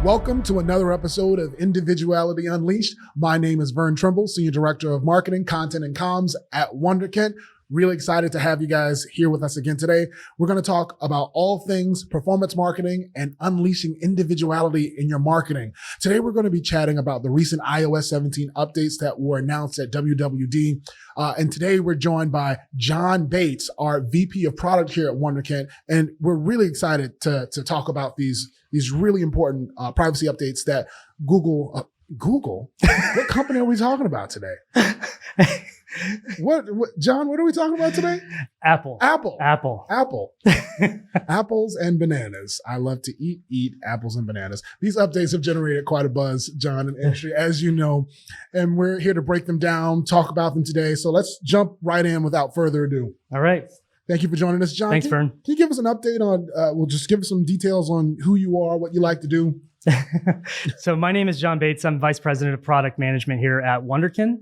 Welcome to another episode of Individuality Unleashed. My name is Vern Trimble, Senior Director of Marketing, Content, and Comms at Wunderkind. Really excited to have you guys here with us again today. We're going to talk about all things performance marketing and unleashing individuality in your marketing. Today, we're going to be chatting about the recent iOS 17 updates that were announced at WWD. And today, we're joined by John Bates, our VP of Product here at Wunderkind. And we're really excited to talk about these really important privacy updates that Google, what company are we talking about today? What, John, what are we talking about today? Apple. Apples and bananas. I love to eat apples and bananas. These updates have generated quite a buzz, John, in the industry, as you know, and we're here to break them down, talk about them today. So let's jump right in without further ado. All right. Thank you for joining us, John. Thanks, Vern. Can you give us an update on, we'll just give us some details on who you are, what you like to do? So my name is John Bates. I'm Vice President of Product Management here at Wunderkind.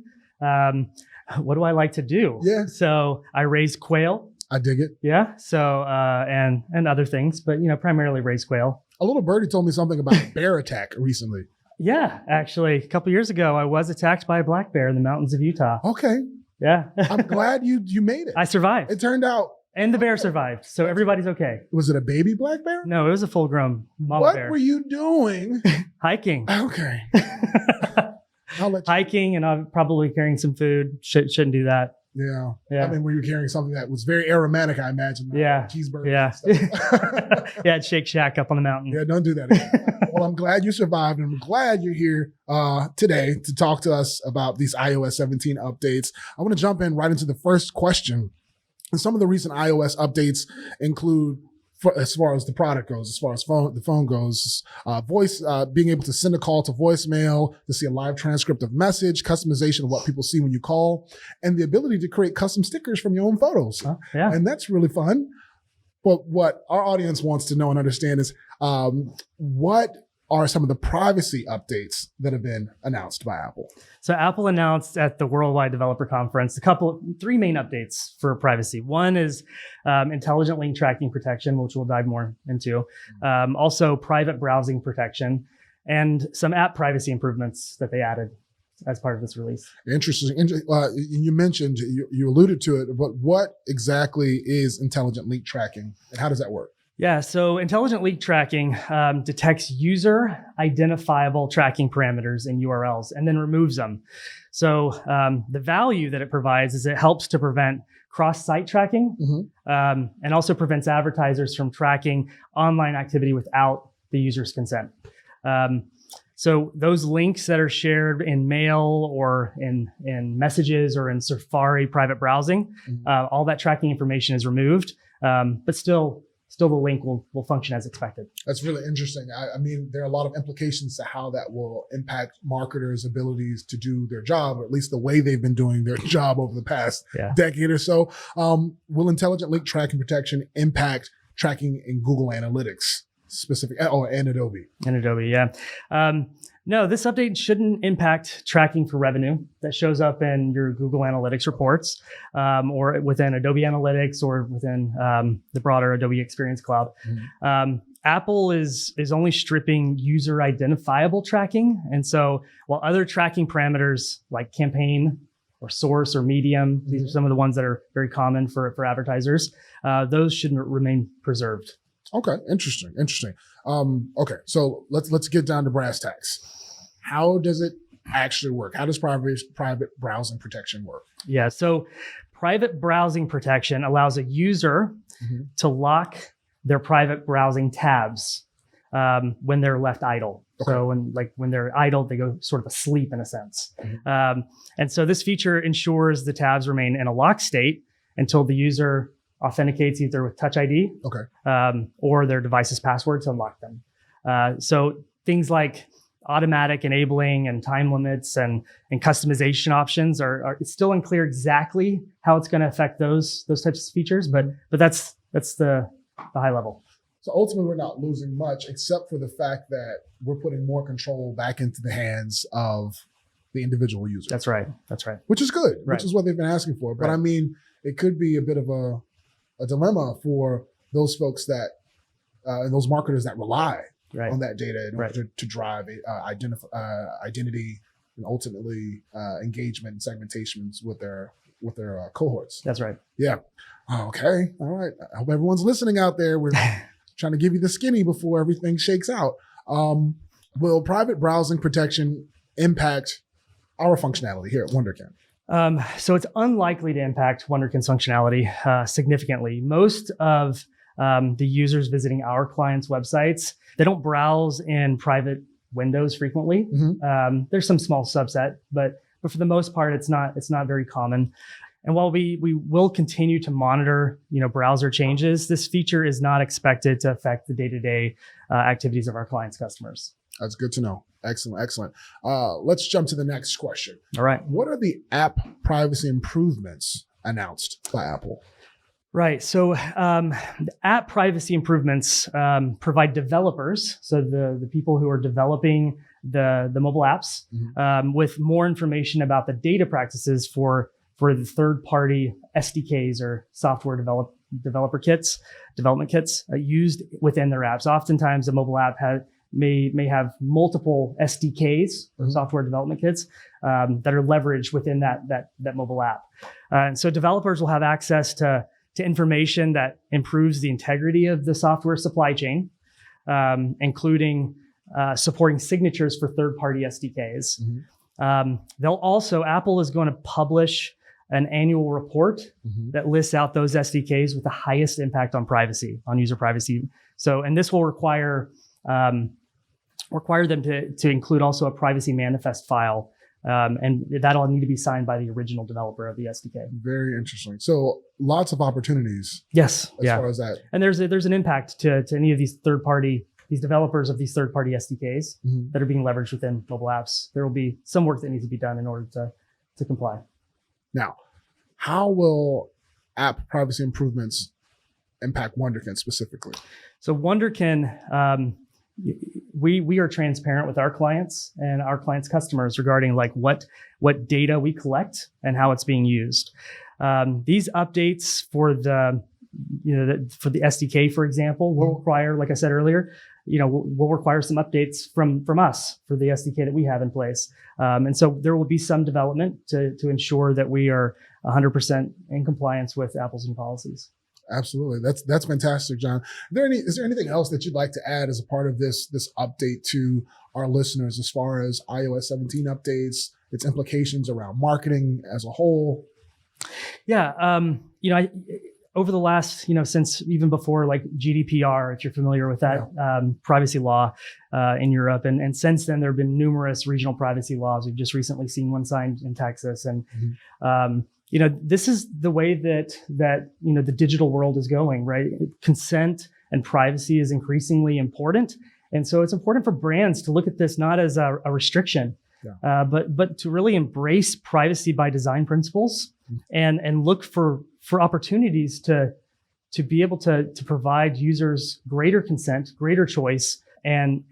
What do I like to do? Yeah. So I raise quail. I dig it. Yeah. So, and other things, but, primarily raise quail. A little birdie told me something about bear attack recently. Yeah. Actually, a couple years ago, I was attacked by a black bear in the mountains of Utah. Okay. Yeah. I'm glad you made it. I survived. It turned out. And the bear survived. So everybody's okay. Was it a baby black bear? No, it was a full-grown mama bear. What were you doing? Hiking. Okay. I'll let you. Hiking, and I'm probably carrying some food. Shouldn't do that. Yeah. Yeah. I mean, were you carrying something that was very aromatic, I imagine? Yeah. Cheeseburger. Yeah. Yeah, it's Shake Shack up on the mountain. Yeah, don't do that again. Well, I'm glad you survived, and I'm glad you're here today to talk to us about these iOS 17 updates. I want to jump in right into the first question. And some of the recent iOS updates include, as far as the product goes, as far as the phone goes, voice, being able to send a call to voicemail, to see a live transcript of message, customization of what people see when you call, and the ability to create custom stickers from your own photos. Yeah. And that's really fun. But what our audience wants to know and understand is what are some of the privacy updates that have been announced by Apple? So Apple announced at the Worldwide Developer Conference three main updates for privacy. One is intelligent link tracking protection, which we'll dive more into. Also private browsing protection, and some app privacy improvements that they added as part of this release. Interesting. You mentioned, you alluded to it, but what exactly is intelligent link tracking and how does that work? Yeah, so intelligent link tracking detects user identifiable tracking parameters in URLs and then removes them. So the value that it provides is it helps to prevent cross-site tracking and also prevents advertisers from tracking online activity without the user's consent. So those links that are shared in mail or in messages or in Safari private browsing, all that tracking information is removed, but still the link will function as expected. That's really interesting. I mean, there are a lot of implications to how that will impact marketers' abilities to do their job, or at least the way they've been doing their job over the past decade or so. Will intelligent link tracking protection impact tracking in Google Analytics and Adobe? And Adobe, yeah. No, this update shouldn't impact tracking for revenue that shows up in your Google Analytics reports or within Adobe Analytics or within the broader Adobe Experience Cloud. Apple is only stripping user identifiable tracking. And so while other tracking parameters like campaign or source or medium, these are some of the ones that are very common for advertisers, those should remain preserved. Okay, interesting. Okay, so let's get down to brass tacks. How does it actually work? How does private browsing protection work? Yeah, so private browsing protection allows a user to lock their private browsing tabs when they're left idle. Okay. So when they're idle, they go sort of asleep in a sense. And so this feature ensures the tabs remain in a locked state until the user authenticates either with Touch ID or their device's password to unlock them. So things like automatic enabling and time limits and customization options it's still unclear exactly how it's going to affect those types of features, but that's the high level. So ultimately, we're not losing much, except for the fact that we're putting more control back into the hands of the individual user. That's right. Which is good, which is what they've been asking for. But I mean, it could be a bit of a dilemma for those folks that and those marketers that rely Right. on that data in order to drive identity and ultimately engagement and segmentations with their cohorts. That's right. Yeah. Okay. All right. I hope everyone's listening out there. We're trying to give you the skinny before everything shakes out. Will private browsing protection impact our functionality here at Wunderkind? So it's unlikely to impact Wunderkind's functionality significantly. Most of the users visiting our clients' websites, they don't browse in private windows frequently. Mm-hmm. There's some small subset, but for the most part, it's not very common. And while we will continue to monitor, browser changes, this feature is not expected to affect the day-to-day activities of our clients' customers. That's good to know. Excellent. Let's jump to the next question. All right. What are the app privacy improvements announced by Apple? Right. So the app privacy improvements provide developers, so the people who are developing the mobile apps, Mm-hmm. with more information about the data practices for the third-party SDKs or software development kits used within their apps. Oftentimes, a mobile app may have multiple SDKs or Mm-hmm. software development kits that are leveraged within that mobile app. And so developers will have access to information that improves the integrity of the software supply chain, including supporting signatures for third-party SDKs. Mm-hmm. Apple is going to publish an annual report Mm-hmm. that lists out those SDKs with the highest impact on user privacy. So, and this will require them to include also a privacy manifest file. And that'll need to be signed by the original developer of the SDK. Very interesting. So lots of opportunities. Yes. As far as that. And there's an impact to any of these developers of these third-party SDKs Mm-hmm. that are being leveraged within mobile apps. There will be some work that needs to be done in order to comply. Now, how will app privacy improvements impact Wunderkind specifically? So Wunderkind, we are transparent with our clients and our clients' customers regarding like what data we collect and how it's being used. These updates for the SDK, for example, will require, like I said earlier, we'll require some updates from us for the SDK that we have in place. And so there will be some development to ensure that we are 100% in compliance with Apple's new policies. Absolutely. That's fantastic, John. Is there anything else that you'd like to add as a part of this update to our listeners as far as iOS 17 updates, its implications around marketing as a whole? Yeah. Over the last, since even before like GDPR, if you're familiar with that privacy law in Europe, and since then there have been numerous regional privacy laws. We've just recently seen one signed in Texas, and this is the way that the digital world is going, right? Consent and privacy is increasingly important, and so it's important for brands to look at this not as a restriction, but to really embrace privacy by design principles and look for opportunities to be able to provide users greater consent, greater choice, and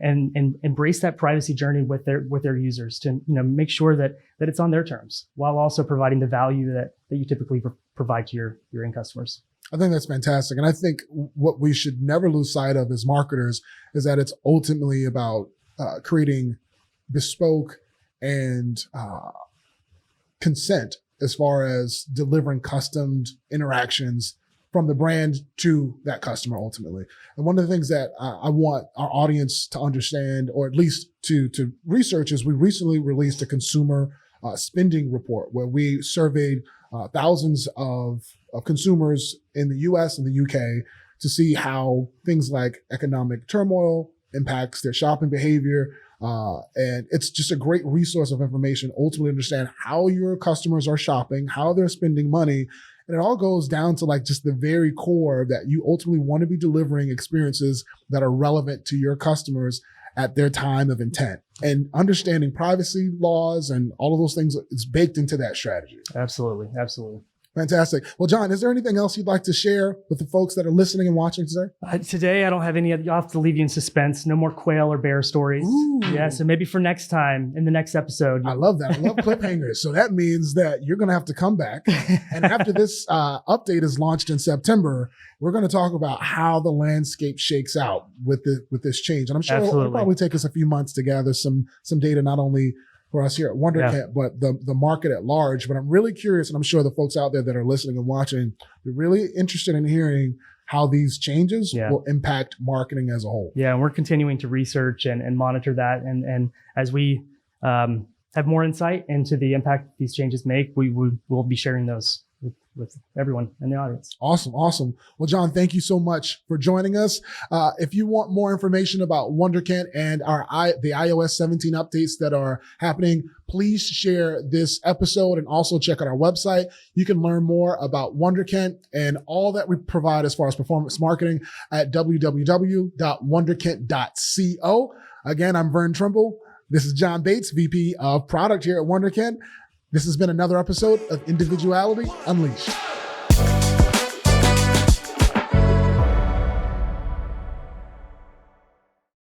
embrace that privacy journey with their users to make sure that it's on their terms while also providing the value that you typically provide to your end customers. I think that's fantastic. And I think what we should never lose sight of as marketers is that it's ultimately about creating bespoke and consent as far as delivering custom interactions from the brand to that customer ultimately. And one of the things that I want our audience to understand, or at least to research, is we recently released a consumer spending report where we surveyed thousands of consumers in the US and the UK to see how things like economic turmoil impacts their shopping behavior. And it's just a great resource of information, ultimately understand how your customers are shopping, how they're spending money. And it all goes down to like just the very core that you ultimately want to be delivering experiences that are relevant to your customers at their time of intent. And understanding privacy laws and all of those things is baked into that strategy. Absolutely. Fantastic. Well, John, is there anything else you'd like to share with the folks that are listening and watching today? Today, I don't have any. I'll have to leave you in suspense. No more quail or bear stories. Ooh. Yeah, so maybe for next time in the next episode. I love that. I love cliffhangers. So that means that you're going to have to come back. And after this update is launched in September, we're going to talk about how the landscape shakes out with this change. And I'm sure it'll probably take us a few months to gather some data, not only for us here at Wunderkind, but the market at large. But I'm really curious, and I'm sure the folks out there that are listening and watching, they're really interested in hearing how these changes will impact marketing as a whole. Yeah, and we're continuing to research and monitor that. And as we have more insight into the impact these changes make, we will be sharing those with everyone in the audience. Awesome. Well, John, thank you so much for joining us. If you want more information about Wunderkind and the iOS 17 updates that are happening, please share this episode and also check out our website. You can learn more about Wunderkind and all that we provide as far as performance marketing at www.wunderkind.co. Again, I'm Vern Trimble. This is John Bates, VP of Product here at Wunderkind. This has been another episode of Individuality Unleashed.